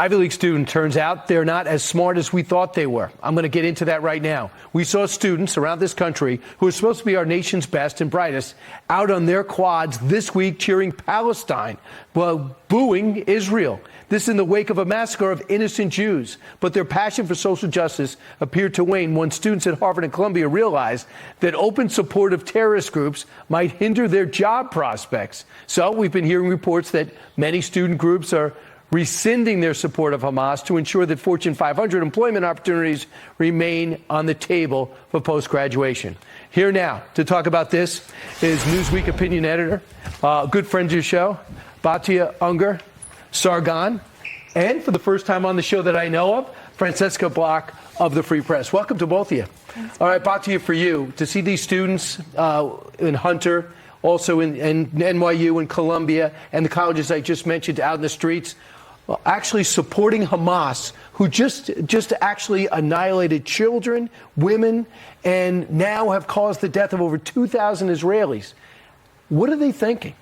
Ivy League student, turns out they're not as smart as we thought they were. I'm going to get into that right now. We saw students around this country who are supposed to be our nation's best and brightest out on their quads this week cheering Palestine while booing Israel. This in the wake of a massacre of innocent Jews. But their passion for social justice appeared to wane when students at Harvard and Columbia realized that open support of terrorist groups might hinder their job prospects. So we've been hearing reports that many student groups are rescinding their support of Hamas to ensure that Fortune 500 employment opportunities remain on the table for post-graduation. Here now to talk about this is Newsweek opinion editor, good friend of your show, Batya Ungar-Sargon, and for the first time on the show that I know of, Francesca Block of the Free Press. Welcome to both of you. Thanks. All right, Batya, for you, to see these students in Hunter, also in NYU and Columbia, and the colleges I just mentioned out in the streets, actually supporting Hamas, who just actually annihilated children, women, and now have caused the death of over 2,000 Israelis. What are they thinking?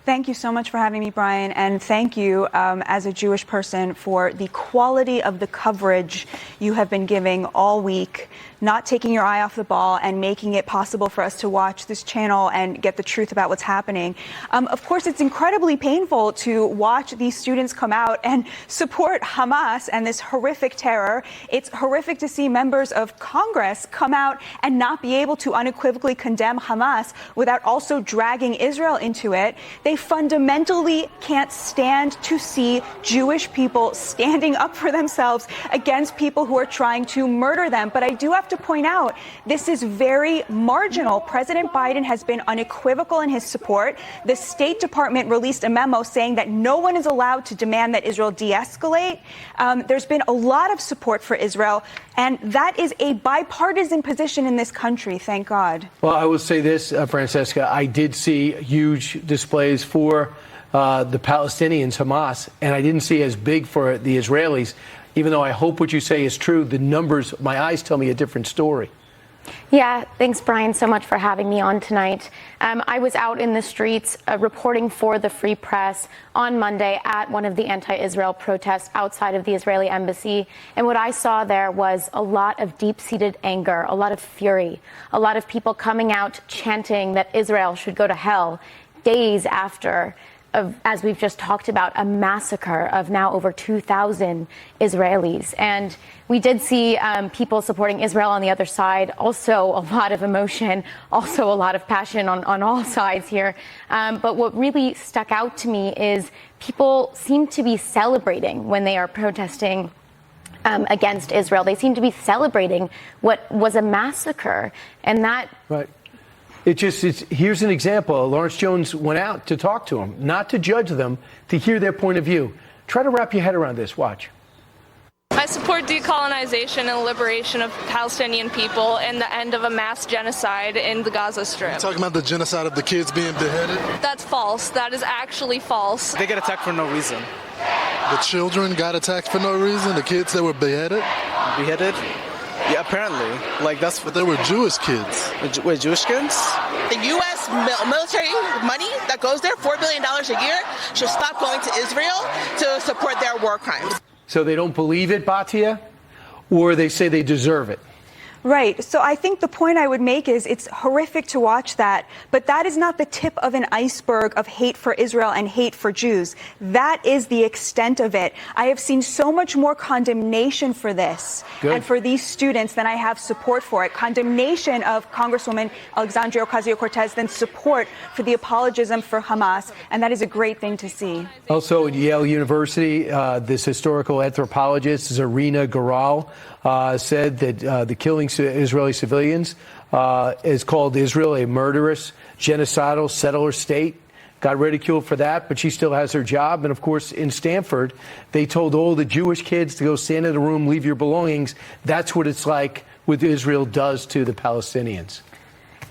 Thank you so much for having me, Brian, and thank you as a Jewish person for the quality of the coverage you have been giving all week, not taking your eye off the ball and making it possible for us to watch this channel and get the truth about what's happening. Of course, it's incredibly painful to watch these students come out and support Hamas and this horrific terror. It's horrific to see members of Congress come out and not be able to unequivocally condemn Hamas without also dragging Israel into it. They fundamentally can't stand to see Jewish people standing up for themselves against people who are trying to murder them. But I do have to point out, this is very marginal. President Biden has been unequivocal in his support. The State Department released a memo saying that no one is allowed to demand that Israel de-escalate. There's been a lot of support for Israel, and that is a bipartisan position in this country, thank God. Well, I will say this, Francesca, I did see huge displays for the Palestinians, Hamas, and I didn't see as big for the Israelis. Even though I hope what you say is true, the numbers, my eyes tell me a different story. Yeah, thanks, Brian, so much for having me on tonight. I was out in the streets reporting for the Free Press on Monday at one of the anti-Israel protests outside of the Israeli embassy. And what I saw there was a lot of deep-seated anger, a lot of fury, a lot of people coming out chanting that Israel should go to hell days after, as we've just talked about, a massacre of now over 2,000 Israelis. And we did see people supporting Israel on the other side, also a lot of emotion, also a lot of passion on all sides here. But what really stuck out to me is people seem to be celebrating when they are protesting against Israel. They seem to be celebrating what was a massacre. And that... Right. Here's an example. Lawrence Jones went out to talk to them, not to judge them, to hear their point of view. Try to wrap your head around this. Watch. I support decolonization and liberation of Palestinian people and the end of a mass genocide in the Gaza Strip. You're talking about the genocide of the kids being beheaded? That's false. That is actually false. They get attacked for no reason. The children got attacked for no reason? The kids that were beheaded? Beheaded? Yeah, apparently. Like, that's... But they were Jewish kids. Wait, Jewish kids? The U.S. military money that goes there, $4 billion a year, should stop going to Israel to support their war crimes. So they don't believe it, Batya, or they say they deserve it? Right. So I think the point I would make is it's horrific to watch that, but that is not the tip of an iceberg of hate for Israel and hate for Jews. That is the extent of it. I have seen so much more condemnation for this and for these students than I have support for it. Condemnation of Congresswoman Alexandria Ocasio-Cortez than support for the apologism for Hamas, and that is a great thing to see. Also at Yale University, this historical anthropologist, Zarina Garal, said that the killing Israeli civilians is called Israel a murderous, genocidal settler state. Got ridiculed for that, but she still has her job. And, of course, in Stanford, they told all the Jewish kids to go stand in a room, leave your belongings. That's what it's like what Israel does to the Palestinians.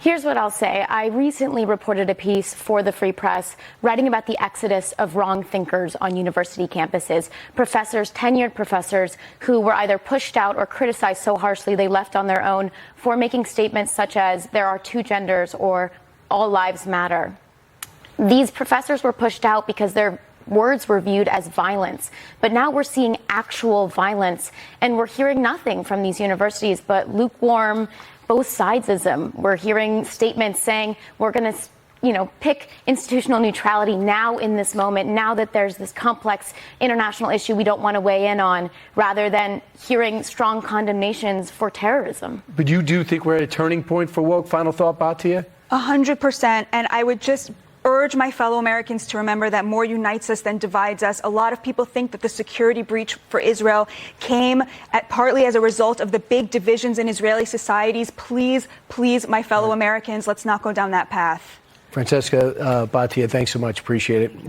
Here's what I'll say. I recently reported a piece for the Free Press writing about the exodus of wrong thinkers on university campuses. Professors, tenured professors, who were either pushed out or criticized so harshly they left on their own for making statements such as there are two genders or all lives matter. These professors were pushed out because their words were viewed as violence. But now we're seeing actual violence, and we're hearing nothing from these universities but lukewarm, both sidesism. We're hearing statements saying we're going to pick institutional neutrality now in this moment, now that there's this complex international issue we don't want to weigh in on, rather than hearing strong condemnations for terrorism. But you do think we're at a turning point for woke? Final thought, Batia? 100%. And I would just urge my fellow Americans to remember that more unites us than divides us. A lot of people think that the security breach for Israel came partly as a result of the big divisions in Israeli societies. Please, my fellow Americans, let's not go down that path. Francesca Batia, thanks so much. Appreciate it.